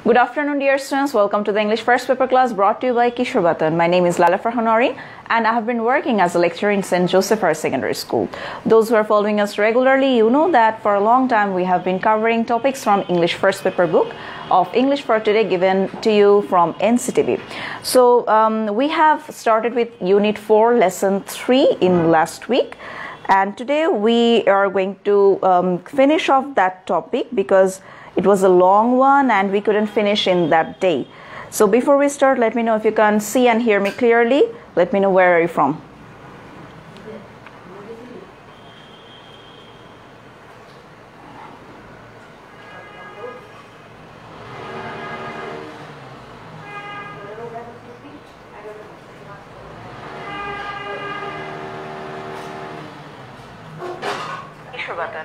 Good afternoon, dear students. Welcome to the English First Paper class brought to you by Kishore Batan. My name is Lala Farhanori and I have been working as a lecturer in St. Joseph Higher Secondary School. Those who are following us regularly, you know that for a long time we have been covering topics from English First Paper book of English for Today given to you from NCTV. So we have started with Unit 4, Lesson 3 in last week. And today we are going to finish off that topic because it was a long one and we couldn't finish in that day. So before we start, let me know if you can see and hear me clearly. Let me know where are you from.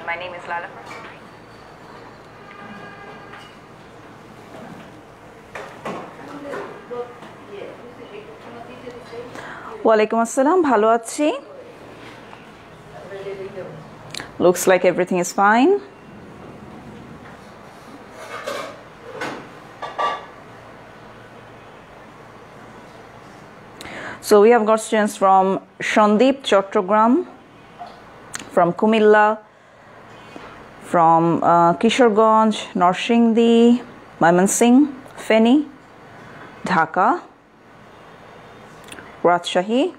My name is Lala. Walaikum assalam, bhalo achi. Looks like everything is fine. So we have got students from Shandip Chattogram, from Kumilla, from Kishoreganj, Norsingdi, Mymensingh, Feni, Dhaka, Rajshahi,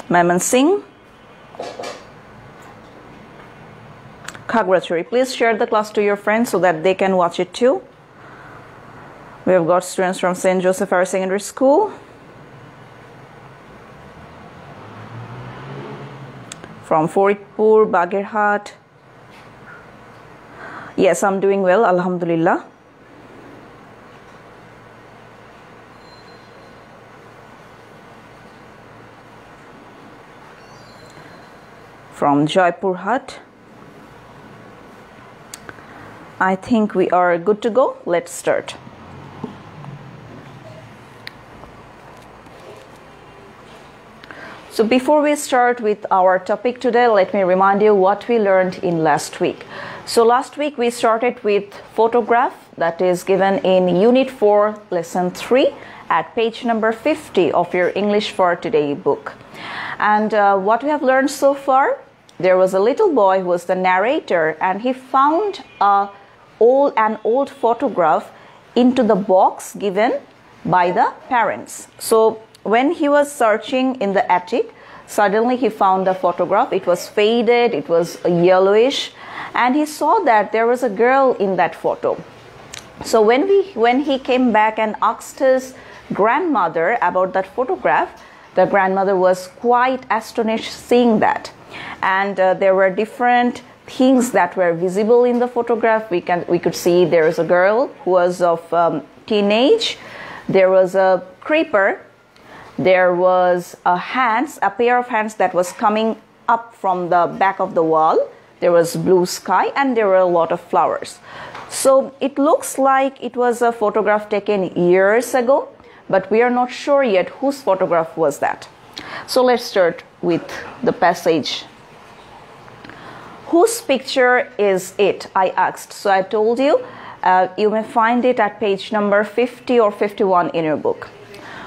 Mymensingh, Khagrachari. Please share the class to your friends so that they can watch it too. We have got students from St. Joseph Higher Secondary School, from Faridpur, Bagherhat. Yes, I'm doing well, Alhamdulillah. From Jaipurhat. I think we are good to go. Let's start. So before we start with our topic today, let me remind you what we learned in last week. So last week we started with photograph that is given in Unit 4, Lesson 3 at page number 50 of your English for Today book. And what we have learned so far, there was a little boy who was the narrator and he found an old photograph into the box given by the parents. So when he was searching in the attic, suddenly he found the photograph. It was faded, it was yellowish, and he saw that there was a girl in that photo. So when he came back and asked his grandmother about that photograph, the grandmother was quite astonished seeing that. And there were different things that were visible in the photograph. We could see there was a girl who was of teenage. There was a creeper. There was a pair of hands that was coming up from the back of the wall. There was blue sky and there were a lot of flowers. So it looks like it was a photograph taken years ago, but we are not sure yet whose photograph was that. So let's start with the passage. Whose picture is it? I asked. So I told you, you may find it at page number 50 or 51 in your book.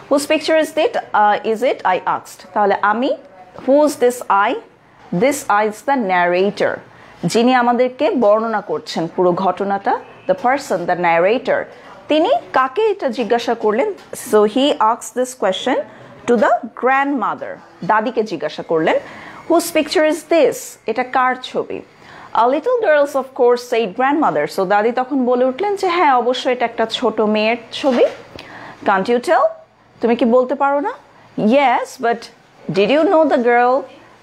Whose picture is it? I asked. Tahole ami, who's this I? This I is the narrator. যিনি আমাদেরকে বর্ণনা করছেন পুরো ঘটনাটা, the person, the narrator. তিনি কাকে এটা জিজ্ঞাসা করলেন? So he asked this question to the grandmother. দাদিকে জিজ্ঞাসা করলেন, whose picture is this? এটা কার ছবি? A little girls of course said grandmother. So দাদি তখন বলে উঠলেন যে হ্যাঁ অবশ্যই এটা একটা ছোট মেয়ের ছবি. Can't you tell? তুমি কি বলতে পারো না? Yes, but did you know the girl?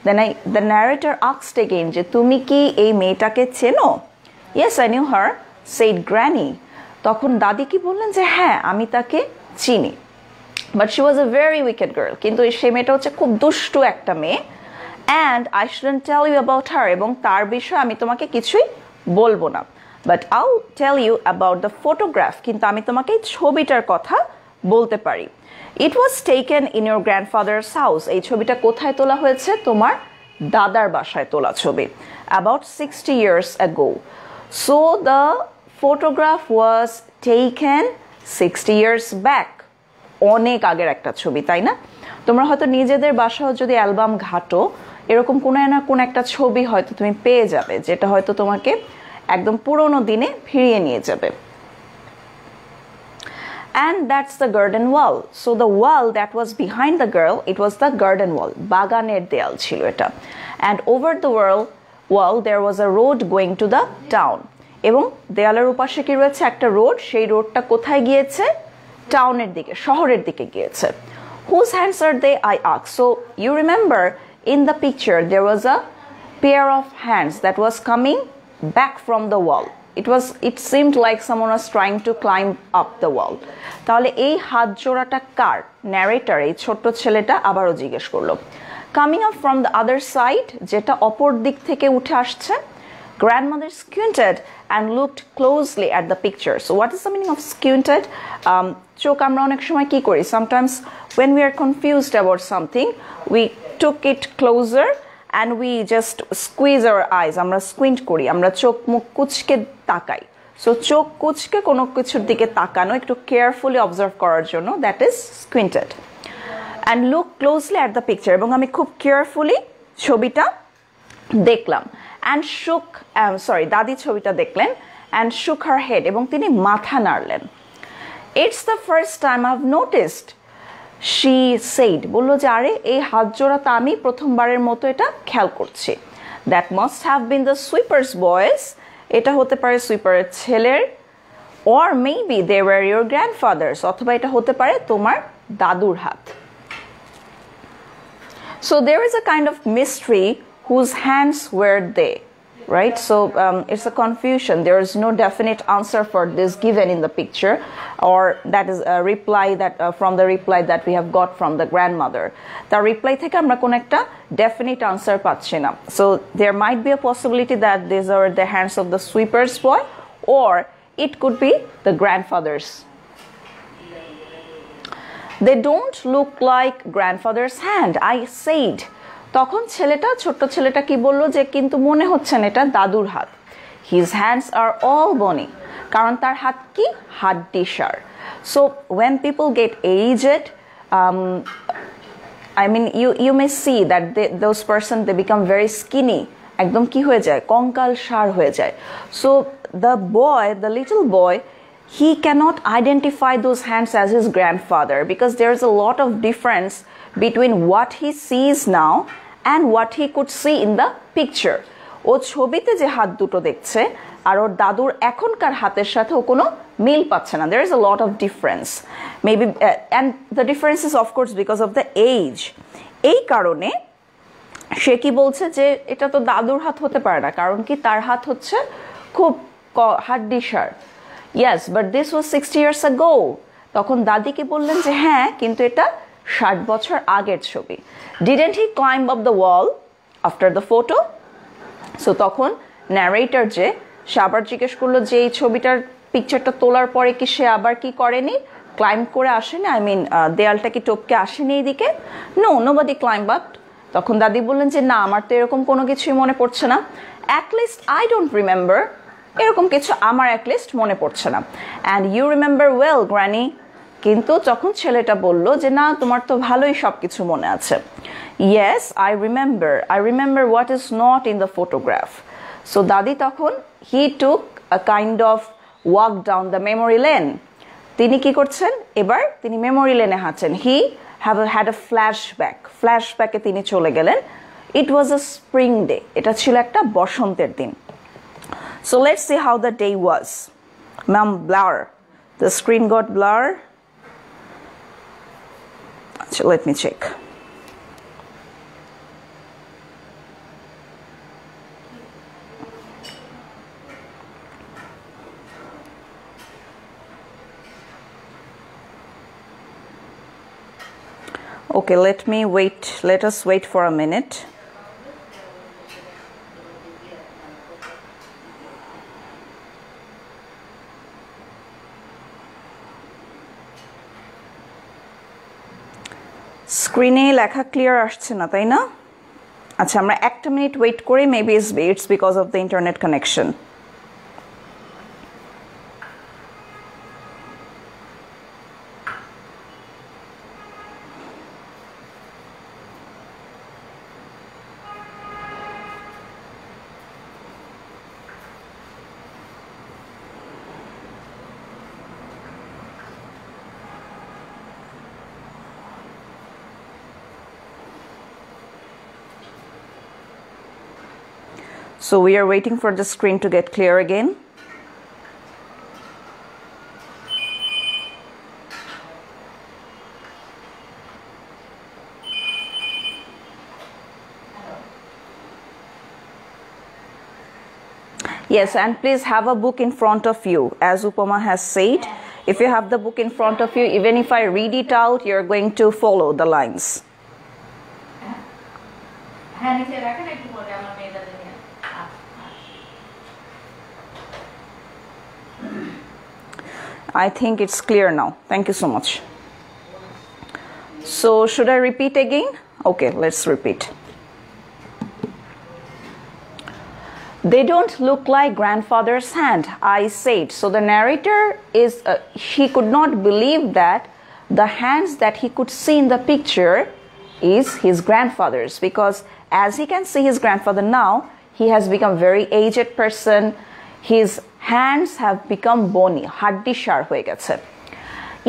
Then the narrator asked again, যে তুমি কি এই মেয়েটাকে চেনো? Yes, I knew her, said Granny. তখন দাদি কি বললেন যে হ্যাঁ আমি তাকে চিনি. But she was a very wicked girl. কিন্তু সেই মেয়েটা হচ্ছে খুব দুষ্টু একটা মেয়ে. And I shouldn't tell you about her. এবং তার বিষয়ে আমি তোমাকে কিছুই বলবো না. But I'll tell you about the photograph. কিন্তু আমি তোমাকে এই ছবিটার কথা বলতে পারি. It was taken in your grandfather's house. এই ছবিটা কোথায় তোলা হয়েছে? তোমার দাদার বাসায় তোলা ছবি about 60 years ago. So the photograph was taken 60 years back. অনেক আগের একটা ছবি, তাই না? তোমরা হয়তো নিজেদের বাসায় যদি অ্যালবাম ঘাটো, এরকম কোনো না কোনো একটা ছবি হয়তো তুমি পেয়ে যাবে যেটা হয়তো তোমাকে একদম পুরনো দিনে ফিরিয়ে নিয়ে যাবে। And that's the garden wall. So the wall that was behind the girl, it was the garden wall. বাগানের দেয়াল ছিল এটা। And over the wall there was a road going to the town. এবং দেয়ালের উপাশে কি রয়েছে? একটা রোড, সেই রোডটা কোথায় গিয়েছে? টাউনের দিকে, শহরের দিকে গিয়েছে। Whose hands are they? I asked. So you remember in the picture there was a pair of hands that was coming back from the wall. It seemed like someone was trying to climb up the wall. তাহলে এই হাত জোড়াটা কার? Narrator, এই ছোট্ট ছেলেটা আবারও জিজ্ঞেস করলো। Coming up from the other side, যেটা অপর দিক থেকে উঠে আসছে। Grandmother squinted and looked closely at the picture. So what is the meaning of squinted? চোখ আমরা অনেক সময় কি করি? Sometimes when we are confused about something, we took it closer and we just squeeze our eyes. আমরা squint করি, আমরা চোখ মুখ কুচকে তাকাই। So চোখ কুচকে কোনো কিছুর দিকে তাকানো, একটু carefully observe করার জন্য, that is squinted. And look closely at the picture. এবং আমি খুব carefully ছবিটা দেখলাম। And shook, দাদি ছবিটা দেখলেন and shook her head, এবং তিনি মাথা নাড়লেন। It's the first time I've noticed, she said. বললো যে আরে এই হাত জোড়াটা আমি প্রথমবারের মতো এটা খেয়াল করছি। That must have been the sweeper's boys. এটা হতে পারে সুইপারের ছেলের, or maybe they were your grandfathers. অথবা এটা হতে পারে তোমার দাদুর হাত। So there is a kind of mystery. Whose hands were they? Right? So it's a confusion. There is no definite answer for this given in the picture, or that is a reply that from the reply that we have got from the grandmother. The reply থেকে আমরা কোন একটা definite answer পাচ্ছি না. So there might be a possibility that these are the hands of the sweeper's boy, or it could be the grandfather's. They don't look like grandfather's hand, I said. তখন ছোট্ট ছেলেটা কি বললো যে কিন্তু মনে হচ্ছে না এটা দাদুর হাত। His hands are all bony. কারণ তার হাত কি? হাড্ডিসার। So when people get aged, I mean you may see that those person they become very skinny. একদম কি হয়ে যায়? কঙ্কাল সার হয়ে যায়। So the little boy, he cannot identify those hands as his grandfather because there is a lot of difference between what he sees now and what he could see in the picture. ও ছবিতে যে হাত দুটো দেখছে আর ওর দাদুর এখনকার হাতের সাথে ও কোনো মিল পাচ্ছে না। There is a lot of difference. Maybe and the difference is of course because of the age. এই কারণে সে কি বলছে যে এটা তো দাদুর হাত হতে পারে না, কারণ কি তার হাত হচ্ছে খুব হাড্ডিসার। Yes, but this was 60 years ago. তখন দাদি কি বললেন যে হ্যাঁ, কিন্তু এটা 60 বছর আগের ছবি। Didn't he climb up the wall after the photo? So তখন narrator যে সে আবার জিজ্ঞেস করলো যে এই ছবিটার পিকচারটা তোলার পরে কি সে আবার কি করেনি? ক্লাইম্ব করে আসেনি? I mean দেয়ালটা কি টপকে আসেনি এইদিকে? No, nobody climbed up. তখন দাদি বললেন যে না, আমার তো এরকম কোনো কিছুই মনে পড়ছে না। At least I don't remember. এরকম কিছু আমার at least মনে পড়ছে না। And you remember well, Granny. কিন্তু যখন ছেলেটা বলল যে না, তোমার তো ভালোই সবকিছু মনে আছে। Yes, I remember what is not in the photograph. So দাদি তখন he took a kind of walk down the memory lane. তিনি কি করছেন? এবার তিনি মেমোরি লেনে হাঁটছেন। He had a flashback এ তিনি চলে গেলেন। It was a spring day. এটা ছিল একটা বসন্তের দিন। So let's see how the day was. Ma'am, blur. The screen got blur. So let me check. Okay, let us wait for a minute. স্ক্রিনে লেখা ক্লিয়ার আসছে না, তাই না? আচ্ছা আমরা একটা মিনিট ওয়েট করি, maybe it's because of the internet connection. So we are waiting for the screen to get clear again. Yes, and please have a book in front of you, as Upama has said. If you have the book in front of you, even if I read it out, you're going to follow the lines. I think it's clear now. Thank you so much. So should I repeat again? Okay, let's repeat. They don't look like grandfather's hand, I said. So the narrator is, he could not believe that the hands that he could see in the picture is his grandfather's, because as he can see his grandfather now, he has become very aged person. His hands have become bony, haddi shar hoye geche.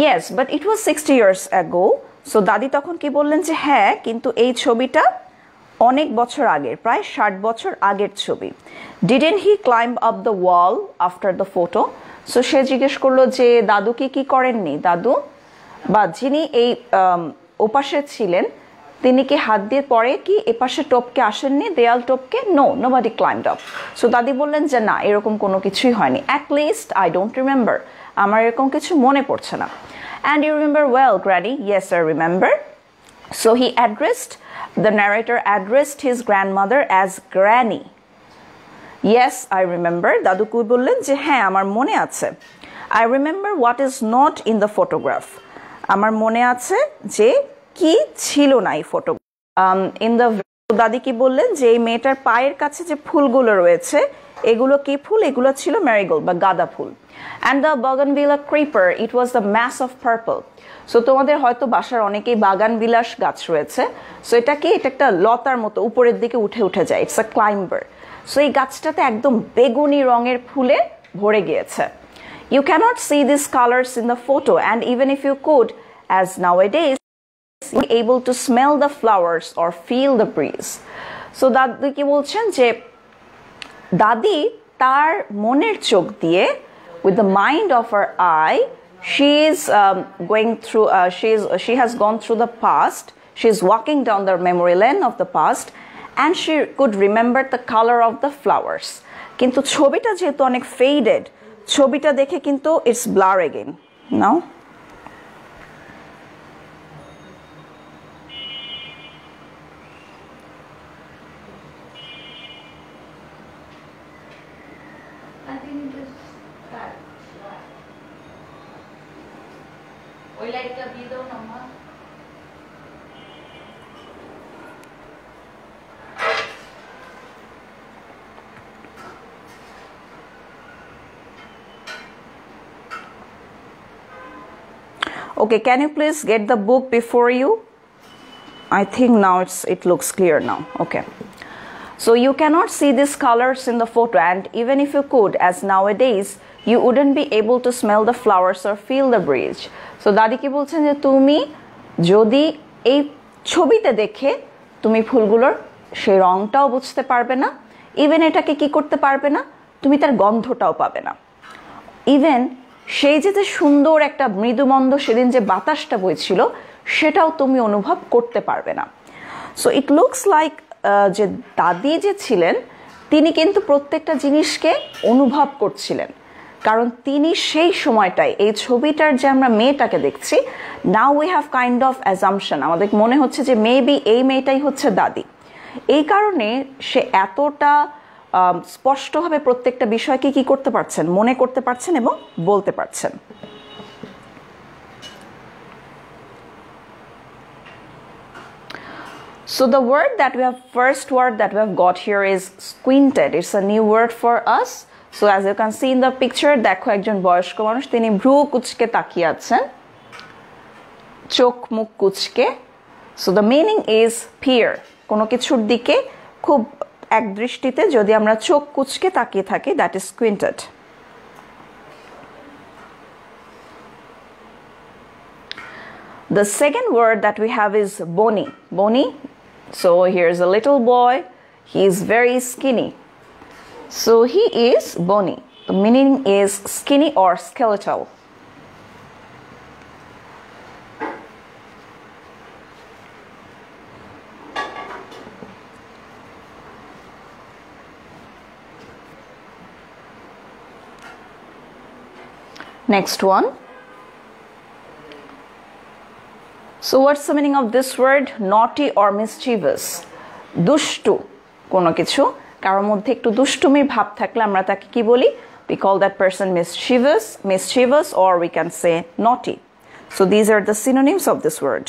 Yes, but it was 60 years ago. So dadi তখন কি বললেন যে হ্যাঁ কিন্তু এই ছবিটা অনেক বছর আগের, প্রায় 60 বছর আগের ছবি. Didn't he climb up the wall after the photo? So সে জিজ্ঞেস করলো যে দাদু কি করেননি, দাদু বা যিনি এই ওপাশে ছিলেন তিনি কি হাত দিয়ে পরে কি এপাশে টপকে আসেননি, দেয়াল টপকে? No, nobody climbed up. So দাদি বললেন যে না এরকম কোনো কিছুই হয়নি. At least I don't remember. আমার এরকম কিছু মনে পড়ছে না. And you remember well, Granny? Yes, I remember. So the narrator addressed his grandmother as Granny. Yes, I remember. দাদু কি বললেন যে হ্যাঁ আমার মনে আছে. I remember what is not in the photograph. আমার মনে আছে যে কি ছিল না এই ফটো। ইন দ্য দাদি কি বললেন যে এই মেয়েটার পায়ের কাছে যে ফুলগুলো রয়েছে এগুলো কি ফুল? এগুলো ছিল ম্যারিগোল্ড বা গাঁদা ফুল। And the bougainvillea creeper, it was the mass of purple. So তোমাদের হয়তো বাসার অনেকেই বাগানবিলাস গাছ রয়েছে। সো এটা কি? এটা একটা লতার মতো উপরের দিকে উঠে যায়, ইটস আ ক্লাইম্বার। সো এই গাছটাতে একদম বেগুনি রঙের ফুলে ভরে গিয়েছে। You can't see this colours in the photo, and even if you could, as nowadays able to smell the flowers or feel the breeze. So দাদি কি বলছেন যে দাদি তার মনের চোখ দিয়ে, with the mind of her eye, she has gone through the past. She is walking down the memory lane of the past, and she could remember the color of the flowers. কিন্তু ছবিটা যেহেতু অনেক faded, ছবিটা দেখে কিন্তু it's blur again. Now okay, can you please get the book before you? I think now it looks clear now. Okay. So you cannot see these colors in the photo, and even if you could, as nowadays, you wouldn't be able to smell the flowers or feel the breeze. So দাদি কি বলছেন যে তুমি যদি এই ছবিতে দেখে তুমি ফুলগুলোর সেই রংটাও বুঝতে পারবে না, ইভেন এটাকে কি করতে পারবে না, তুমি তার গন্ধটাও পাবে না, ইভেন সেই যে সুন্দর একটা মৃদুমন্দ সেদিন যে বাতাসটা বইছিল সেটাও তুমি অনুভব করতে পারবে না। সো ইট লুকস লাইক যে দাদি যে ছিলেন তিনি কিন্তু প্রত্যেকটা জিনিসকে অনুভব করছিলেন, কারণ তিনি সেই সময়টায় এই ছবিটার যে আমরা মেয়েটাকে দেখছি, now we have kind of assumption, আমাদের মনে হচ্ছে যে মেবি এই মেয়েটাই হচ্ছে দাদি। এই কারণে সে এতটা স্পষ্টভাবে প্রত্যেকটা বিষয়কে কি করতে পারছেন, মনে করতে পারছেন এবং বলতে পারছেন। So the word that we have, first word that we have got here is squinted. It's a new word for us. So as you can see in the picture, দেখো একজন বয়স্ক মানুষ, তিনি ভ্রু কুচকে তাকিয়ে আছেন, চোখ মুখ কুচকে. So the meaning is peer. কোনো কিছুর দিকে খুব এক দৃষ্টিতে যদি আমরা চোখ কুচকে তাকিয়ে থাকি, that is squinted. The second word that we have is bony. Bony. So here's a little boy. He is very skinny. So he is bony. The meaning is skinny or skeletal. Next one. So what's the meaning of this word? Naughty or mischievous. Dushtu. Kono kichu কারোর মধ্যে একটু দুষ্টুমির ভাব থাকলে আমরা তাকে কি বলি? We call that person mischievous, or we can say naughty. So these are the synonyms of this word.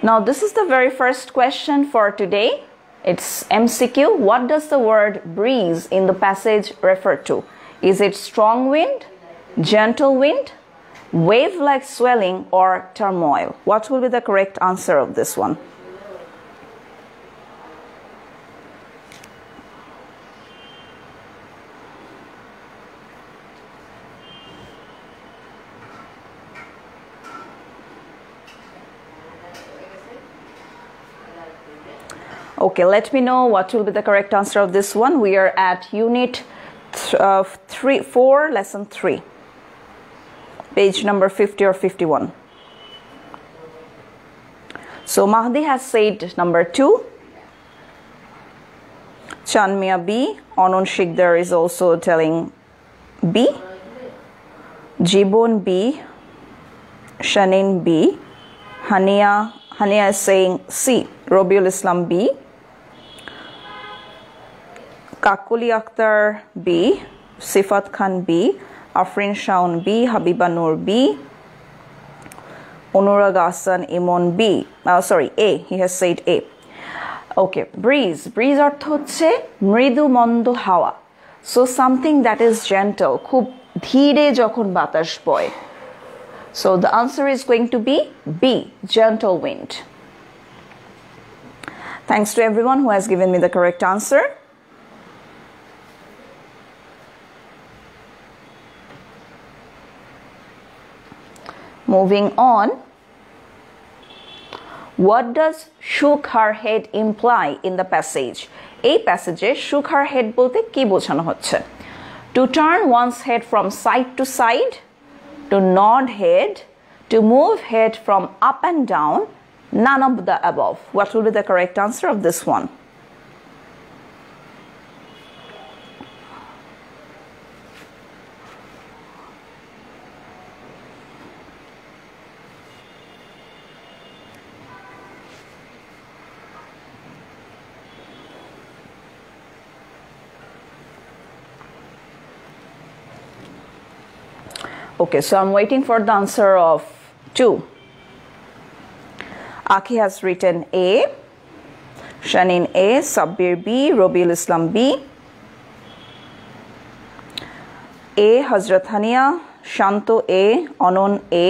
Now this is the very first question for today. It's MCQ. What does the word breeze in the passage refer to? Is it strong wind, gentle wind, wave-like swelling, or turmoil? What will be the correct answer of this one? Okay, let me know what will be the correct answer of this one. We are at unit 4, lesson 3. Page number 50 or 51. So Mahdi has said number 2. Chanmia B. Anon Shikdar is also telling B. Jibon B. Shanin B. Hania is saying C. Robiul Islam B. Kakuli Akhtar B. Sifat Khan B. Afrin Shaun B. Habiba Noor B. Onurag Hassan Imon B. A. He has said A. Okay, breeze. Breeze অর্থ হচ্ছে মৃদু মন্দ হাওয়া. So something that is gentle. খুব ধীরে যখন বাতাস বয়. So the answer is going to be B. Gentle wind. Thanks to everyone who has given me the correct answer. Moving on, what does shook her head imply in the passage? A passage shook her head bolte ki bochano hocche? To turn one's head from side to side, to nod head, to move head from up and down, none of the above. What will be the correct answer of this one? Okay, so I'm waiting for the answer of 2. Aki has written A, Shanin A, Sabbir B, Robiul Islam B, A, Hazrat Hania, Shanto A, Anon A,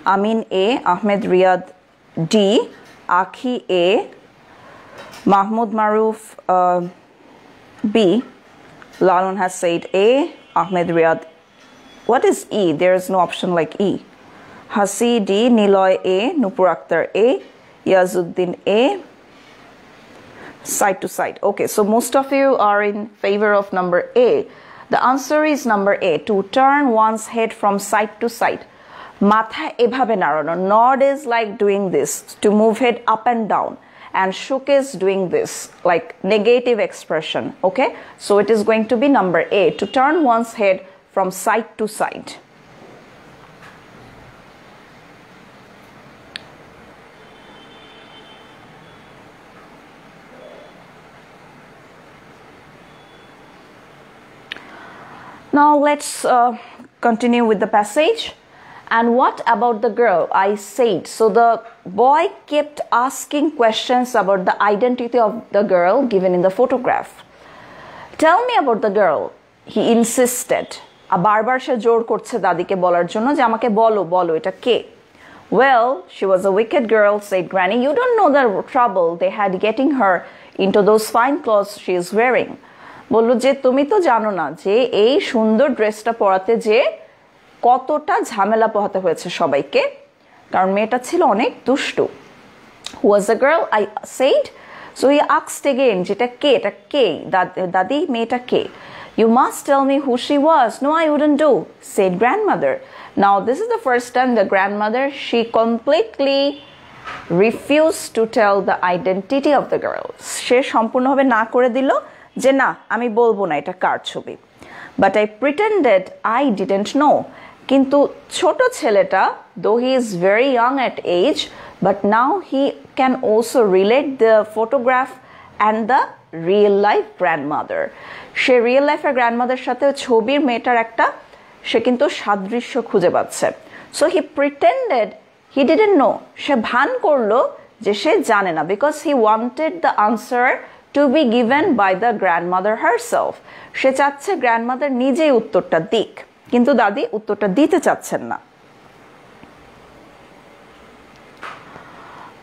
Amin A, Ahmed Riyad D, Aki A, Mahmoud Maruf B, Lalun has said A, Ahmed Riyad. What is E? There is no option like E. Hasi D, Niloy A, Nupur Akhtar A, Yazuddin A. Side to side. Okay, so most of you are in favor of number A. The answer is number A, to turn one's head from side to side. Matha ebhabe narano. Nod is like doing this, to move head up and down. And shook is doing this, like negative expression. Okay, so it is going to be number A, to turn one's head from side to side. Now let's continue with the passage. And what about the girl? I said. So the boy kept asking questions about the identity of the girl given in the photograph. Tell me about the girl. He insisted. বারবার সে জোর করছে দাদিকে বলার জন্য যে আমাকে বলো বলো এটা কে? Well, she was a wicked girl, said Granny. You don't know the trouble they had getting her into those fine clothes she is wearing. বলল যে তুমি তো জানো না যে এই সুন্দর ড্রেসটা পরাতে যে কতটা ঝামেলা পোহাতে হয়েছে সবাইকে, কারণ মেয়েটা ছিল অনেক দুষ্টু. Who was the girl? I said. So he asked again, যেটা কে? এটা কে? দাদি মেয়েটা কে? You must tell me who she was. No, I wouldn't do, said grandmother. Now this is the first time the grandmother, she completely refused to tell the identity of the girl. সে সম্পূর্ণভাবে না করে দিল যে না আমি বলবো না এটা কার ছবি. But I pretended I didn't know. কিন্তু ছোট ছেলেটা, though he is very young at age, but now he can also relate the photograph and the real life grandmother. Say real লাইফের গ্র্যান্ডমাদার সাথে ছবির মেয়েটার একটা সে কিন্তু সাদৃশ্য খুঁজে পাচ্ছে. So he pretended he didn't know. সে ভান করলো যে সে জানে না, because he wanted the answer to be given by the grandmother herself. সে চাচ্ছে গ্র্যান্ডমাদার নিজেই উত্তরটা দিক, কিন্তু দাদি উত্তরটা দিতে চাচ্ছেন না.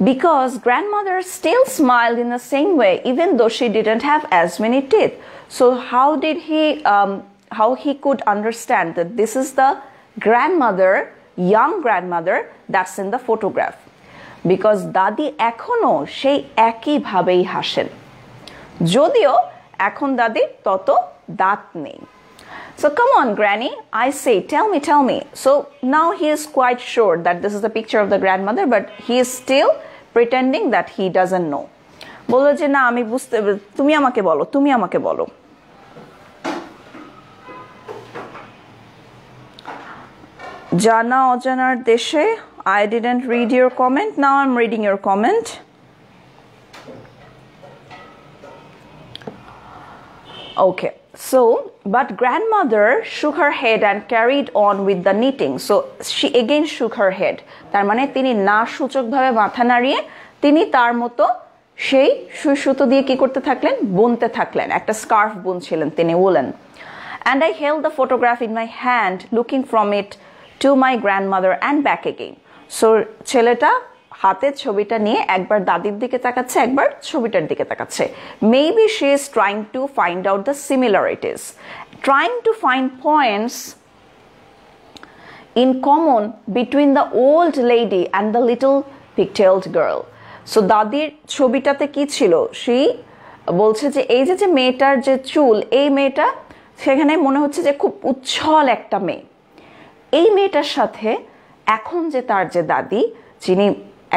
Because grandmother still smiled in the same way even though she didn't have as many teeth. So how he could understand that this is the grandmother, young grandmother that's in the photograph? Because দাদি এখনো সেই একই ভাবেই হাসেন, যদিও এখন দাদির তত দাঁত নেই. So come on, Granny, I say, tell me. So now he is quite sure that this is the picture of the grandmother, but he is still pretending that he doesn't know. বললো যে না আমি বুঝতে, তুমি আমাকে বলো. জানা অজানার দেশে, I didn't read your comment. Now I'm reading your comment. Okay. So, but grandmother shook her head and carried on with the knitting. So, she again shook her head. তার মানে তিনি না সূচকভাবে মাথা নাড়িয়ে তিনি তার মতো সেই সুই সুতো দিয়ে কি করতে থাকলেন? বুনতে থাকলেন. একটা স্কার্ফ বুনছিলেন তিনি, woolen. And I held the photograph in my hand, looking from it to my grandmother and back again. So, ছেলেটা হাতে ছবিটা নিয়ে একবার দাদির দিকে তাকাচ্ছে, একবার ছবিটার দিকে তাকাচ্ছে. Maybe she is trying to find out the similarities, trying to find points in common between the old lady and the little pigtailed girl. So দাদির ছবিটাতে কি ছিল? সে বলছে যে এই যে মেয়েটার যে চুল, এই মেয়েটা সেখানে মনে হচ্ছে যে খুব উচ্ছল একটা মেয়ে. এই মেয়েটার সাথে এখন যে তার যে দাদি, যিনি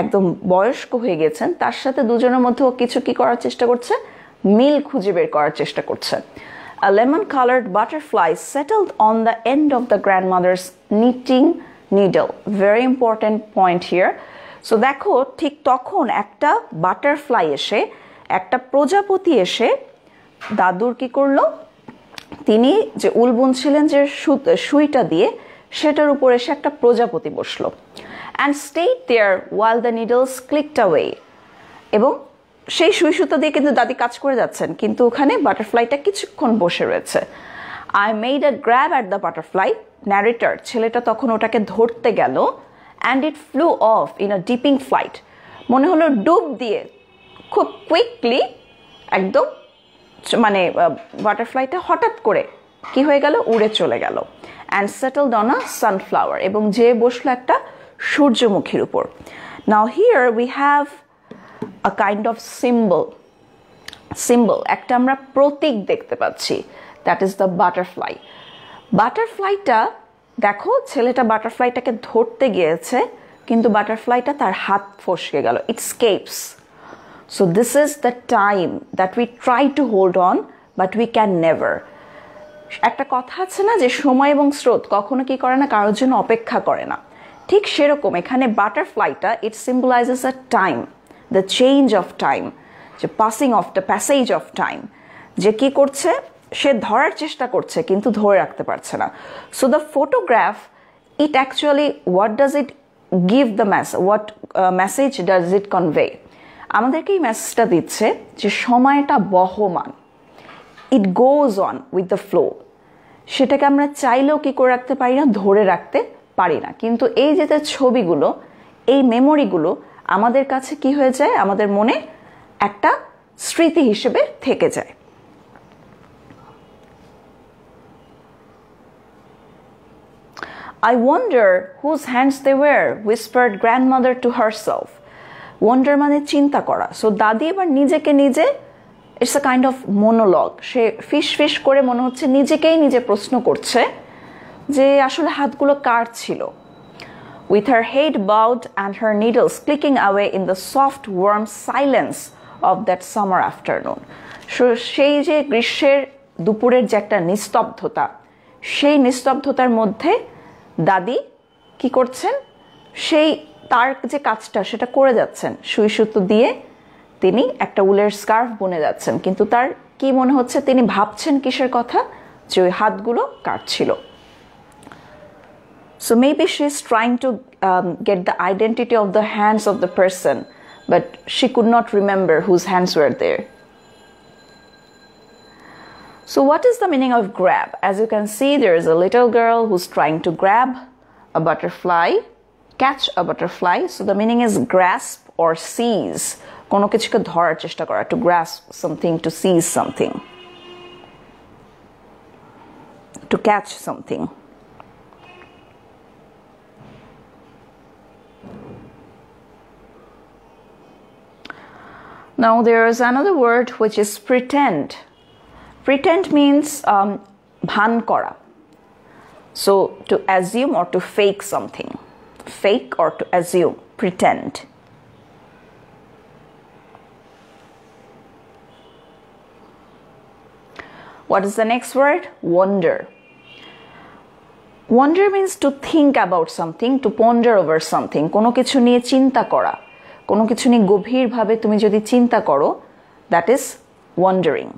একদম বয়স্ক হয়ে গেছেন, তার সাথে দুজনের মধ্যে ও কিছু কি করার চেষ্টা করছে? মিল খুঁজে বের করার চেষ্টা করছে. A lemon-colored butterfly settled on the end of the grandmother's knitting needle. Very important point here. So দেখো ঠিক তখন একটা বাটারফ্লাই এসে, একটা প্রজাপতি এসে দাদুর কি করলো? তিনি যে উল বুনছিলেন যে সুইটা দিয়ে, সেটার উপর এসে একটা প্রজাপতি বসলো. And stayed there while the needles clicked away. এবং সেই সুই সুতো দিয়ে কিন্তু দাদি কাজ করে যাচ্ছেন, কিন্তু ওখানে বাটারফ্লাইটা কিছুক্ষণ বসে রয়েছে. I made a grab at the butterfly. Narrator, ছেলেটা তখন ওটাকে ধরতে গেল, and it flew off in a dipping flight. মনে হলো ডুব দিয়ে খুব কুইকলি একদম মানে বাটারফ্লাইটা হঠাৎ করে কি হয়ে গেল? উড়ে চলে গেল. And settled on a sunflower. এবং যে বসলো একটা সূর্যমুখীর উপর. Now here we have a kind of symbol. একটা আমরা প্রতীক দেখতে পাচ্ছি. That is the butterfly. বাটারফ্লাইটা দেখো, ছেলেটা বাটারফ্লাইটাকে ধরতে গিয়েছে, কিন্তু বাটারফ্লাইটা তার হাত ফসকে গেল. It escapes. So this is the time that we try to hold on, but we can never. একটা কথা আছে না যে সময় এবং স্রোত কখনো কি করে না, কারোর জন্য অপেক্ষা করে না. ঠিক সেরকম এখানে বাটারফ্লাইটা, it symbolizes a time, the change of time, যে passage of time, যে কি করছে? সে ধরার চেষ্টা করছে কিন্তু ধরে রাখতে পারছে না so the photograph it actually what does it give the message what message does it convey আমাদেরকে এই মেসেজটা দিচ্ছে যে সময়টা বহমান it goes on with the flow সেটাকে আমরা চাইলেও কি করে রাখতে পারি না ধরে রাখতে পারি না কিন্তু এই যে ছবিগুলো এই মেমোরিগুলো আমাদের কাছে কি হয়ে যায় আমাদের মনে একটা স্মৃতি হিসেবে থেকে যায় I wonder whose hands they were, whispered grandmother to herself. Wonder মানে চিন্তা করা সো দাদি এবার নিজেকে নিজে it's a kind of monologue সে ফিস করে মনে হচ্ছে নিজেকেই নিজে প্রশ্ন করছে যে আসলে হাতগুলো কার ছিল with her head bowed and her needles clicking away in the soft warm silence of that summer afternoon so সেই যে গ্রীষ্মের দুপুরের যে একটা নিস্তব্ধতা সেই নিস্তব্ধতার মধ্যে দাদি কি করছেন সেই তার যে কাজটা সেটা করে যাচ্ছেন সুই সুতো দিয়ে তিনি একটা উলের স্কার্ফ বুনে যাচ্ছেন কিন্তু তার কি মনে হচ্ছে তিনি ভাবছেন কিসের কথা যে ওই হাতগুলো কাটছিল so maybe she is trying to get the identity of the hands of the person but she could not remember whose hands were there so what is the meaning of grab as you can see there is a little girl who's trying to grab a butterfly catch a butterfly so the meaning is grasp or seize কোনো কিছুকে ধরার চেষ্টা করা to grasp something to seize something to catch something now there is another word which is pretend pretend means bhan kora so to assume or to fake something fake or to assume pretend what is the next word wonder wonder means to think about something to ponder over something কোনো কিছু নিয়ে চিন্তা করা কোনো কিছু নিয়ে গভীরভাবে তুমি যদি চিন্তা করো that is wondering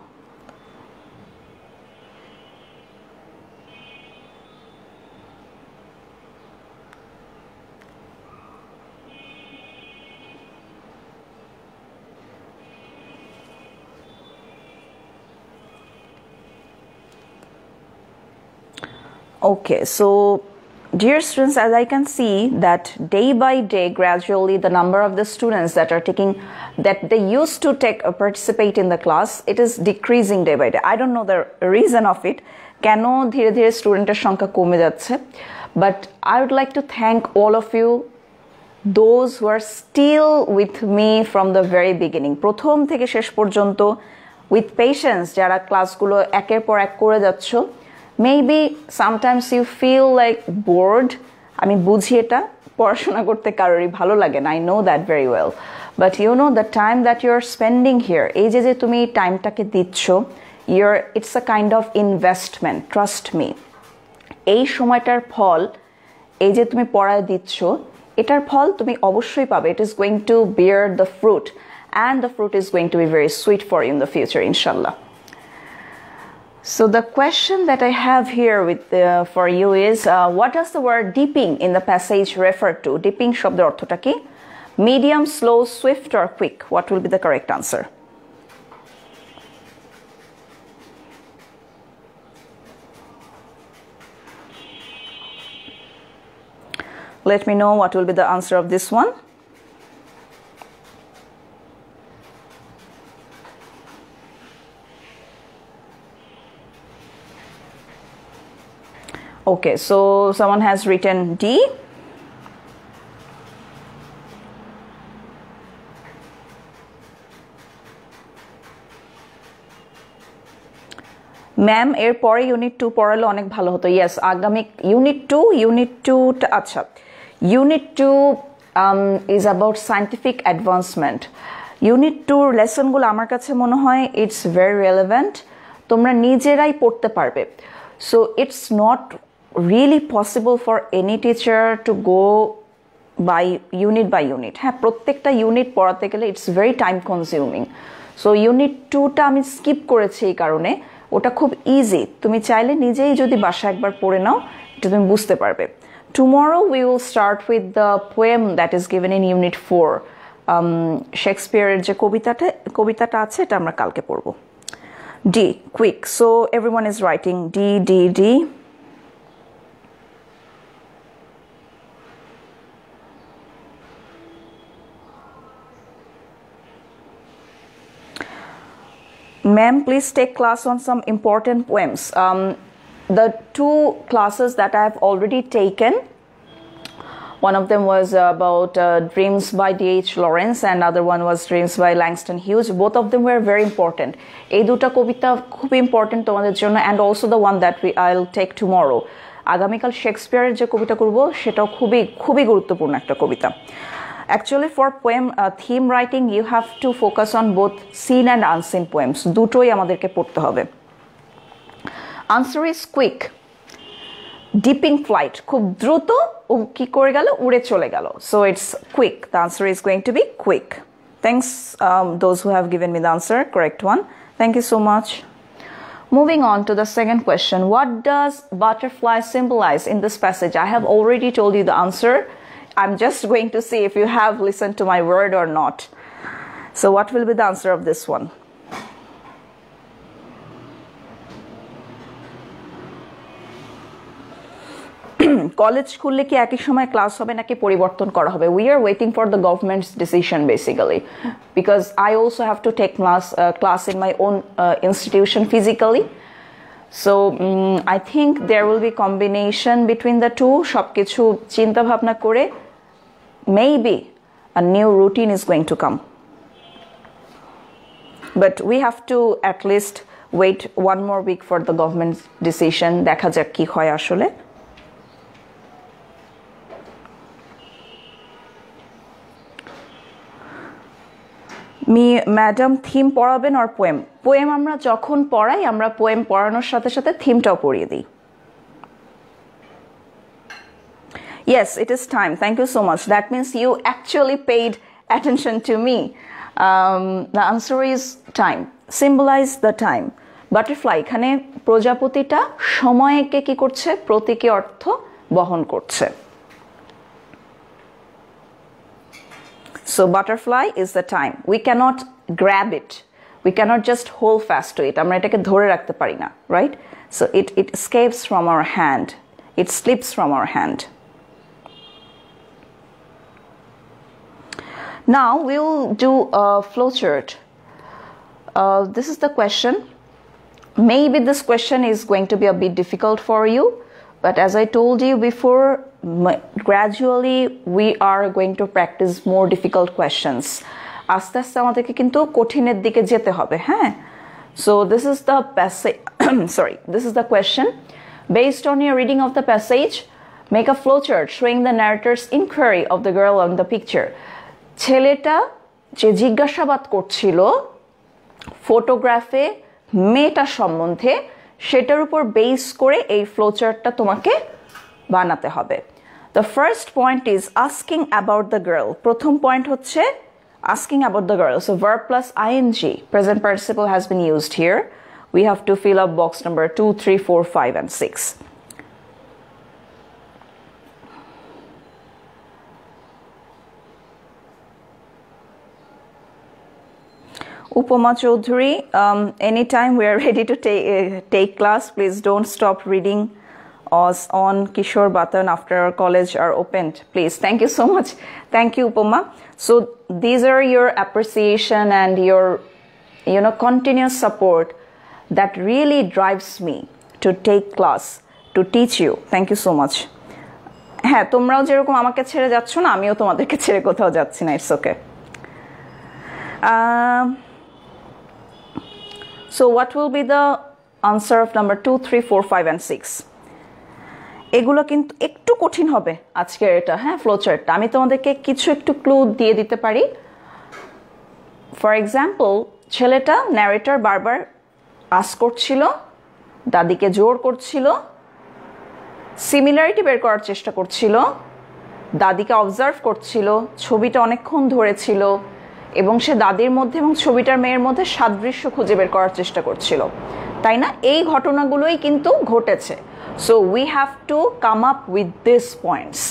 okay so dear students as I can see that day by day gradually the number of the students that are taking that they used to participate in the class it is decreasing day by day I don't know the reason of it কেন ধীরে ধীরে স্টুডেন্টের সংখ্যা কমে যাচ্ছে but I would like to thank all of you those who are still with me from the very beginning প্রথম থেকে শেষ পর্যন্ত with patience যারা ক্লাসগুলো একের পর এক করে যাচ্ছো maybe sometimes you feel like bored আমি বুঝি এটা পড়াশোনা করতে কারোরই ভালো লাগে না I know that very well but you know the time that you are spending here এই যে তুমি টাইমটাকে দিচ্ছ it's a kind of investment trust me এই সময়টার ফল এই যে তুমি পড়ায় দিচ্ছ এটার ফল তুমি অবশ্যই পাবে it is going to bear the fruit and the fruit is going to be very sweet for you in the future inshallah So the question that I have here for you is what does the word dipping in the passage refer to? Dipping শব্দের অর্থটা কি? Medium, slow, swift or quick? What will be the correct answer? Let me know what will be the answer of this one. Okay, so someone has written D. Ma'am এর পরে unit 2 পড়ালে অনেক ভালো হতো yes আগামী unit 2 আচ্ছা unit 2 is about scientific advancement unit 2 লেসনগুলো আমার কাছে মনে হয় ইটস ভেরি রেলেভেন্ট তোমরা নিজেরাই পড়তে পারবে so it's not really possible for any teacher to go by unit হ্যাঁ প্রত্যেকটা ইউনিট পড়াতে গেলে it's very time consuming so unit 2টা আমি স্কিপ করেছি এই কারণে ওটা খুব ইজি তুমি চাইলে নিজেই যদি বাসায় একবার পড়ে নাও এটা তুমি বুঝতে পারবে Tomorrow we will start with the poem that is given in Unit 4 শেক্সপিয়ারের যে কবিতাটা আছে এটা আমরা কালকে পড়ব D quick so everyone is writing D Ma'am, please take class on some important poems. The two classes that I have already taken, one of them was about Dreams by D.H. Lawrence and other one was Dreams by Langston Hughes. Both of them were very important. এই দুটো কবিতা খুব important তোমাদের জন্য and also the one that I'll take tomorrow. আগামীকাল শেক্সপিয়ারের যে কবিতা করব সেটাও খুবই গুরুত্বপূর্ণ একটা কবিতা. Actually, for poem theme writing, you have to focus on both seen and unseen poems. দুটোই আমাদেরকে পড়তে হবে. Answer is quick. Dipping flight. খুব দ্রুত ও কি করে গেল উড়ে চলে গেল. So it's quick. The answer is going to be quick. Thanks those who have given me the answer. Correct one. Thank you so much. Moving on to the second question. What does butterfly symbolize in this passage? I have already told you the answer. I'm just going to see if you have listened to my word or not. So what will be the answer of this one? College খুললে কি একই সময় class হবে নাকি পরিবর্তন করা হবে we are waiting for the government's decision basically because I also have to take class in my own institution physically so I think there will be combination between the two সবকিছু চিন্তা ভাবনা করে maybe a new routine is going to come but we have to at least wait one more week for the government's decision দেখা যাক কি হয় আসলে madam theme পড়াবেন আর পোয়েম আমরা যখন পড়াই আমরা পোয়েম পড়ানোর সাথে সাথে থিমটাও পড়িয়ে দিই Yes, it is time. Thank you so much. That means you actually paid attention to me. The answer is time. Symbolize the time. Butterfly এখানে প্রজাপতিটা সময়কে কি করছে প্রতীকী অর্থ বহন করছে So butterfly is the time. We cannot grab it. We cannot just hold fast to it. আমরা এটাকে ধরে রাখতে পারি না, right? So it escapes from our hand. It slips from our hand. Now we'll do a flowchart. This is the question. Maybe this question is going to be a bit difficult for you, but as I told you before, gradually we are going to practice more difficult questions. আস্তে আস্তে আমাদেরকে কিন্তু কঠিনের দিকে যেতে হবে, হ্যাঁ? So this is the passage. This is the question. Based on your reading of the passage, make a flowchart showing the narrator's inquiry of the girl on the picture. ছেলেটা যে জিজ্ঞাসাবাদ করছিল ফটোগ্রাফে মেয়েটা সম্বন্ধে সেটার উপর বেস করে এই ফ্লোচার্টটা তোমাকে বানাতে হবে The first point is asking about the girl. প্রথম পয়েন্ট হচ্ছে asking about the girl. So verb plus ing, present participle has been used here. We have to fill up box number 2, 3, 4, 5 and 6. Upama Chaudhary, anytime we are ready to take class, please don't stop reading us on Kishore Batan after our college are opened. Please, thank you so much. Thank you, Upama. So these are your appreciation and your, continuous support that really drives me to take class, to teach you. Thank you so much. হ্যাঁ, তোমরাও যেরকম আমাকে ছেড়ে যাচ্ছ না, আমিও তোমাদেরকে ছেড়ে কোথাও যাচ্ছি না. It's okay. So what will be the answer of number 2, 3, 4, 5 and 6? এগুলো কিন্তু একটু কঠিন হবে আজকের এটা, হ্যাঁ, ফ্লোচার্টটা আমি তোমাদেরকে কিছু একটু ক্লু দিয়ে দিতে পারি. ফর এক্সাম্পল, ছেলেটা ন্যারেটর বারবার আস্ক করছিল, দাদিকে জোর করছিল, সিমিলারিটি বের করার চেষ্টা করছিল, দাদিকে অবজার্ভ করছিল, ছবিটা অনেকক্ষণ ধরেছিল, এবং সে দাদির মধ্যে এবং ছবিটার মেয়ের মধ্যে সাদৃশ্য খুঁজে বের করার চেষ্টা করছিল, তাই না? এই ঘটনাগুলোই কিন্তু ঘটেছে। So we have to come up with this points.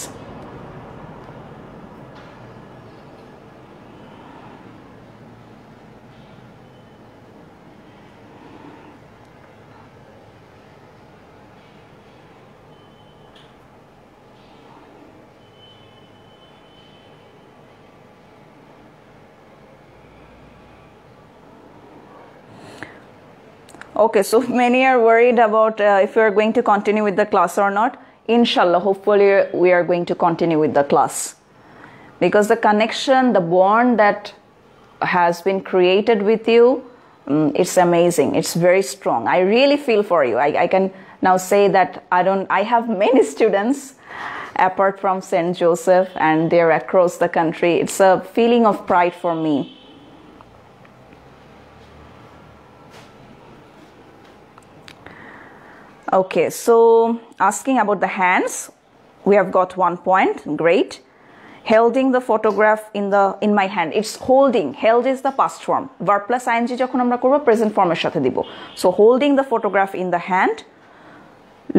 Okay, so many are worried about if we are going to continue with the class or not. Inshallah, hopefully we are going to continue with the class. Because the connection, the bond that has been created with you, it's amazing. It's very strong. I really feel for you. I can now say that I have many students apart from St. Joseph, and they're across the country. It's a feeling of pride for me. Okay, so asking about the hands, we have got 1 point. Great. Holding the photograph in my hand. It's holding. Held is the past form. Verb plus ing যখন আমরা করব present form এর সাথে দিব. So holding the photograph in the hand,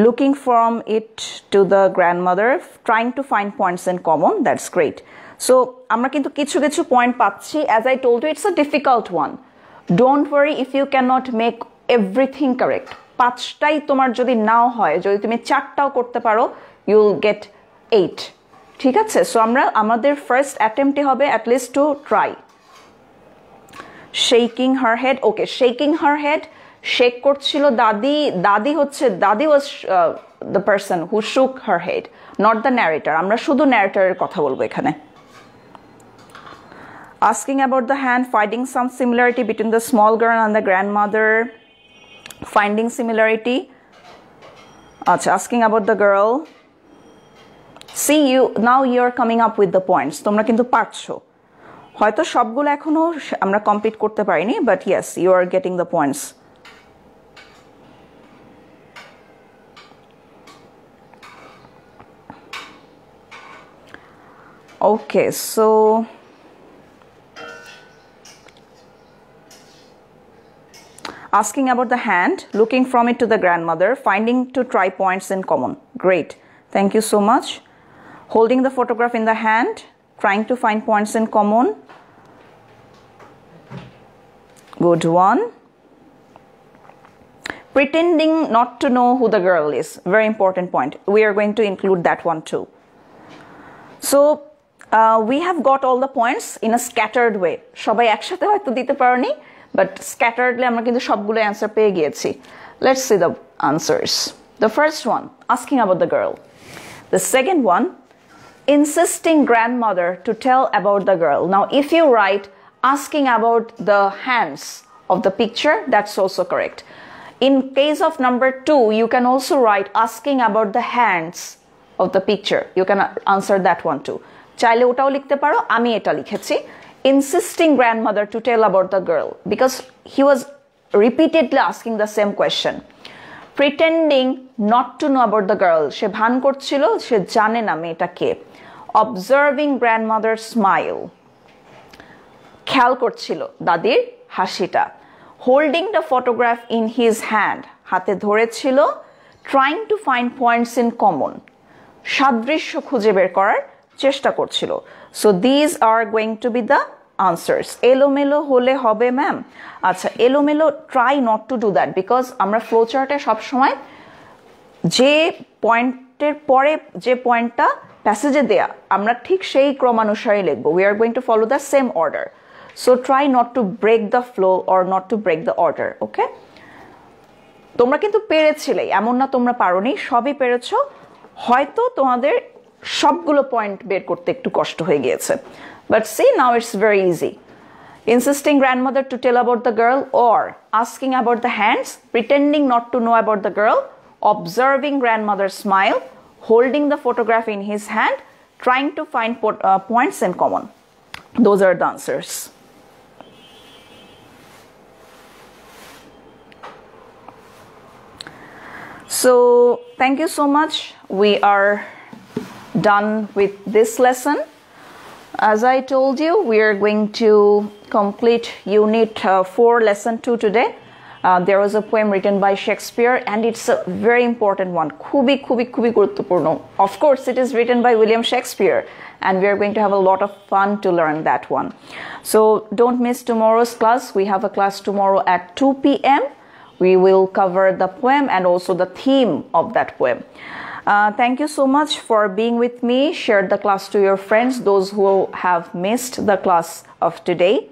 looking from it to the grandmother, trying to find points in common. That's great. So আমরা কিন্তু কিছু কিছু পয়েন্ট পাচ্ছি. As I told you, it's a difficult one. Don't worry if you cannot make everything correct. 5টাই তোমার যদি নাও হয়, যদি তুমি 4টাও করতে পারো, you'll get 8. ঠিক আছে? সো আমাদের ফার্স্ট অ্যাটেম্পটে হবে at least to try. Shaking her head. Okay, shaking her head. Shake করছিল দাদি was the person who shook her head, not the narrator. আমরা শুধু narratorের কথা বলবো এখানে. Asking about the hand, finding some similarity between the small girl and the grandmother. Finding similarity. Asking about the girl. See, now you're coming up with the points. তোমরা কিন্তু পারছো। হয়তো সবগুলো এখনো আমরা কমপ্লিট করতে পারিনি, but yes, you are getting the points. Okay, so asking about the hand, looking from it to the grandmother, finding to try points in common. Great. Thank you so much. Holding the photograph in the hand, trying to find points in common. Good one. Pretending not to know who the girl is. Very important point. We are going to include that one too. So, we have got all the points in a scattered way. সবাই একসাথে হয়তো দিতে পারোনি, but scatteredly আমরা কিন্তু সবগুলো answer পেয়ে গিয়েছি. Let's see the answers. The first one, asking about the girl. The second one, insisting grandmother to tell about the girl. Now, if you write asking about the hands of the picture, that's also correct. In case of number 2, you can also write asking about the hands of the picture. You can answer that one too. চাইলে ওটাও লিখতে পারো, আমি এটা লিখেছি. Insisting grandmother to tell about the girl, because he was repeatedly asking the same question. Pretending not to know about the girl. সে ভান করছিল সে জানে না মেয়েটা কে. Observing grandmother's smile. খেয়াল করছিল দাদির হাসিটা. Holding the photograph in his hand. হাতে ধরেছিল. Trying to find points in common. সাদৃশ্য খুঁজে বের করার চেষ্টা করছিল. So these are going to be the answers. এলোমেলো হলে হবে ম্যাম? আচ্ছা, এলোমেলো try not to do that, because আমরা ফ্লো চার্টে সবসময় যে পয়েন্টের পরে যে পয়েন্টটা প্যাসেজে দেয়া আমরা ঠিক সেই ক্রমানুসারে লিখব. We are going to follow the same order. So try not to break the flow or not to break the order. Okay? তোমরা কিন্তু পেরেছিলে, এমন না তোমরা পারোনি, সবই পেরেছো. হয়তো তোমাদের সবগুলো পয়েন্ট বের করতে একটু কষ্ট হয়ে গিয়েছে. But see, now it's very easy. Insisting grandmother to tell about the girl, or asking about the hands, pretending not to know about the girl, observing grandmother's smile, holding the photograph in his hand, trying to find points in common. Those are the answers. So, thank you so much. We are done with this lesson. As I told you, we are going to complete Unit 4, Lesson 2 today. There was a poem written by Shakespeare, and it's a very important one. Khubi gurutopurno. Of course, it is written by William Shakespeare, and we are going to have a lot of fun to learn that one. So don't miss tomorrow's class. We have a class tomorrow at 2 p.m. We will cover the poem and also the theme of that poem. Thank you so much for being with me. Share the class to your friends, those who have missed the class of today.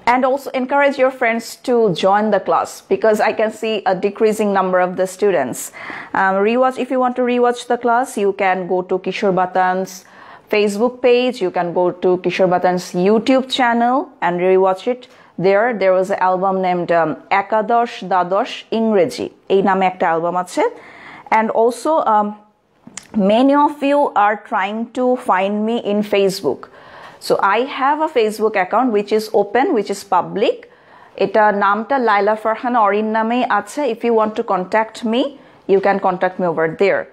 And also encourage your friends to join the class, because I can see a decreasing number of the students. If you want to rewatch the class, you can go to Kishore Batan's Facebook page. You can go to Kishore Batan's YouTube channel and rewatch it. There was an album named Ekadosh Dadosh Ingreji. Ei name ekta album ache. And also many of you are trying to find me in Facebook. So I have a Facebook account which is open, which is public. Eta namta Laila Farhan Orin name ache. If you want to contact me, you can contact me over there.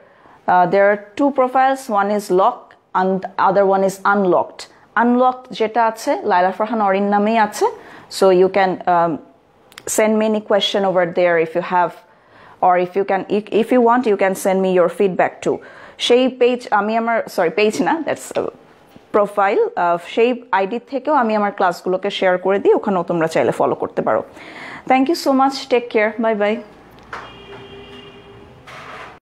There are two profiles. One is locked and the other one is unlocked. Unlocked jeta ache Laila Farhan Orin name ache. So you can send me any question over there if you have, or if you want, you can send me your feedback too. Shei page page na, that's profile সেই ID থেকেও আমি আমার ক্লাসগুলোকে share করে দিই, ওখানেও তোমরা চাইলে follow করতে পারো। Thank you so much, take care, bye by.